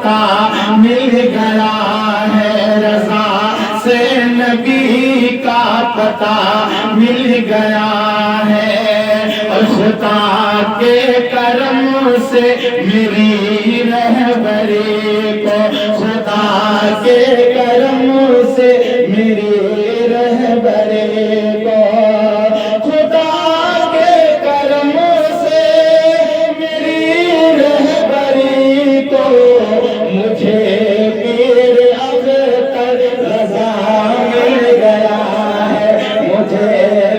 پتہ مل گیا ہے، رضا سے نبی کا پتہ مل گیا ہے، اور خدا کے کرم سے میری رہبری کو، خدا کے کرم سے میری رہبری کو، خدا کے کرم سے میری رہبری کو، مجھے پیر اختر رضا مل گیا ہے، مجھے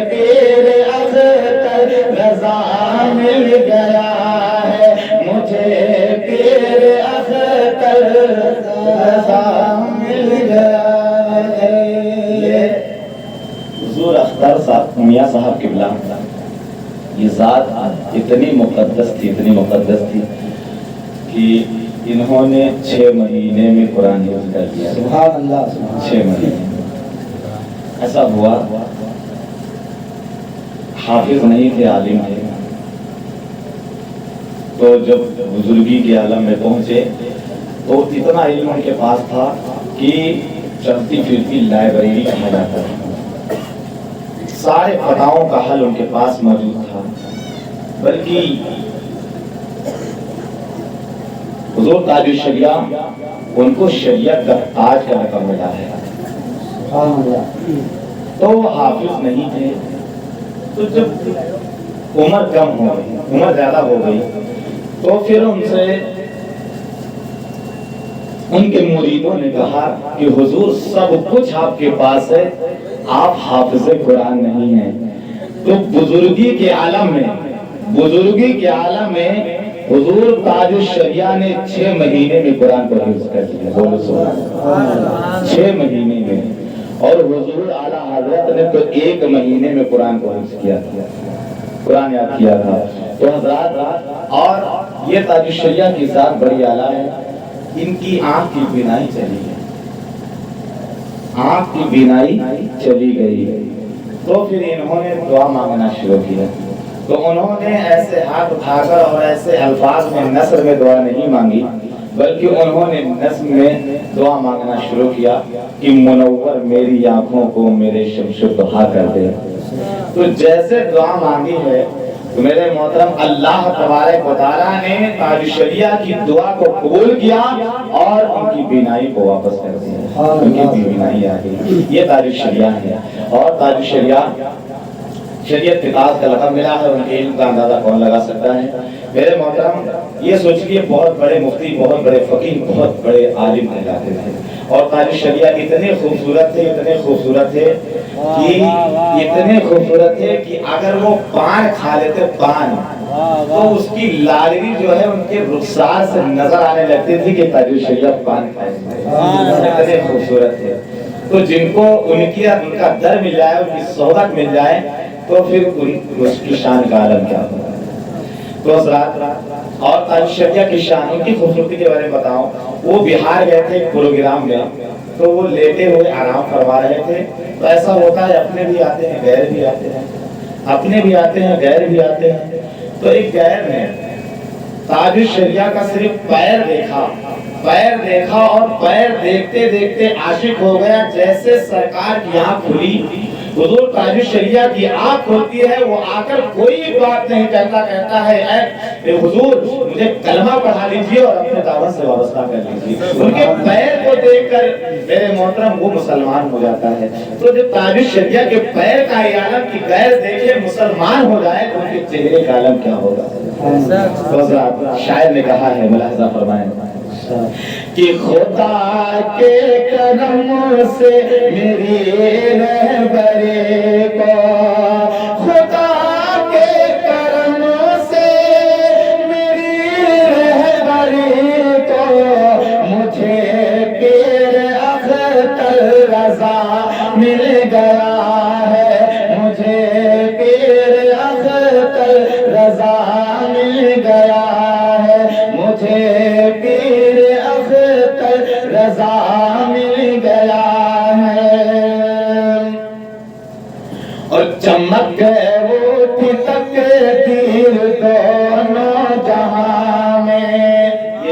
پیر اختر رضا مل گیا ہے، مجھے پیر اختر رضا مل گیا ہے۔ حضور اختر صاحب میاں صاحب قبلہ، یہ ذات اتنی مقدس تھی، اتنی مقدس تھی کہ انہوں نے 6 مہینے میں قرآن حفظ کر دیا۔ سبحان اللہ۔ 6 مہینے ایسا ہوا، حافظ نہیں تھے، عالم تھے، تو جب بزرگی کے عالم میں پہنچے تو اتنا علم ان کے پاس تھا کہ چلتی پھرتی لائبریری کہا جاتا تھا، سارے فتاوں کا حل ان کے پاس موجود تھا، بلکہ حضور تاج الشریعہ ان کو شریعت کا تاج کا لقب ملا ہے۔ تو وہ حافظ نہیں تھے، تو جب عمر کم ہو گئی، عمر زیادہ ہو گئی، تو پھر ان سے ان کے مریدوں نے کہا کہ حضور سب کچھ آپ کے پاس ہے، آپ حافظ قرآن نہیں ہیں۔ تو بزرگی کے عالم میں حضور تاج الشریعہ نے 6 مہینے میں قرآن کو حفظ کر دیا۔ بولو سبحان اللہ۔ 6 مہینے میں، اور حضور اعلیٰ حضرت نے تو 1 مہینے میں قرآن کو حفظ کیا تھا، قرآن یاد کیا تھا۔ تو حضرات، اور یہ تاج الشریعہ کی ذات بڑی اعلیٰ ہے، ان کی آنکھ کی بینائی چلی گئی، آنکھ کی بینائی چلی گئی، تو پھر انہوں نے دعا مانگنا شروع کیا۔ تو انہوں نے ایسے ہاتھ اٹھا کر اور ایسے الفاظ میں نثر میں دعا نہیں مانگی، بلکہ انہوں نے نظم میں دعا مانگنا شروع کیا کہ منور میری آنکھوں کو میرے شمس ضحیٰ کر دے۔ تو جیسے دعا مانگی ہے تو میرے محترم اللہ تبارک و تعالیٰ نے تاج الشریعہ کی دعا کو قبول کیا اور ان کی بینائی کو واپس کر دیا، ان کی بینائی آ گئی۔ یہ تاج الشریعہ ہے، اور تاج الشریعہ شریعت کے تاج کا لقب ملا ہے، ان کے علم کا اندازہ کون لگا سکتا ہے؟ میرے محترم، یہ سوچئے بہت بڑے مفتی، بہت بڑے فقیہ، بہت بڑے عالم کہلاتے تھے، اور تاج الشریعہ اتنے خوبصورت تھے، اتنے خوبصورت تھے کہ اتنے خوبصورت تھے کہ اگر وہ پان کھا لیتے، پان، تو اس کی لالری جو ہے ان کے رخسار سے نظر آنے لگتی تھی کہ تاج الشریعہ پان کھائے، اتنے خوبصورت تھے۔ تو جن کو ان کا در مل جائے، ان کی صحبت مل جائے، تو پھر اس کی شان کا عالم کیا ہوگا۔ تو حضرات، اور تاج الشریعہ کی شان، ان کی خوبصورتی کے بارے میں بتاؤں، وہ بہار گئے تھے ایک پروگرام میں، تو وہ لیٹے ہوئے آرام فرما رہے تھے۔ تو ایسا ہوتا ہے، اپنے بھی آتے ہیں، غیر بھی آتے ہیں، اپنے بھی آتے ہیں، غیر بھی آتے ہیں۔ تو ایک غیر نے تاج الشریعہ کا صرف پیر دیکھا، اور پیر دیکھتے دیکھتے عاشق ہو گیا۔ جیسے سرکار کی آنکھ کھلی، حضور تاج الشریعہ کی آنکھ کھلتی ہے، وہ آ کر کوئی بات نہیں کہتا، کہتا ہے اے حضور مجھے کلمہ پڑھا لیجیے اور اپنے دعوت سے وابستہ کر لیجیے۔ ان کے پیر کو دیکھ کر میرے محترم وہ مسلمان ہو جاتا ہے۔ تو جب تاج الشریعہ کے پیر کا عالم کی غیر دیکھے مسلمان ہو جائے، تو ان کے چہرے کا عالم کیا ہوگا؟ شاعر نے کہا ہے، ملاحظہ فرمائیں کہ خدا کے کرم سے میری رہبری کو، خدا کے کرم سے میری رہبری کو، مجھے پیر اختر رضا مل گیا ہے، مجھے پیر اختر رضا مل گیا ہے، مجھے پیر اختر رضا مل گیا ہے۔ اور چمک گئے وہ ٹھٹک تیر دونوں جہاں میں۔ یہ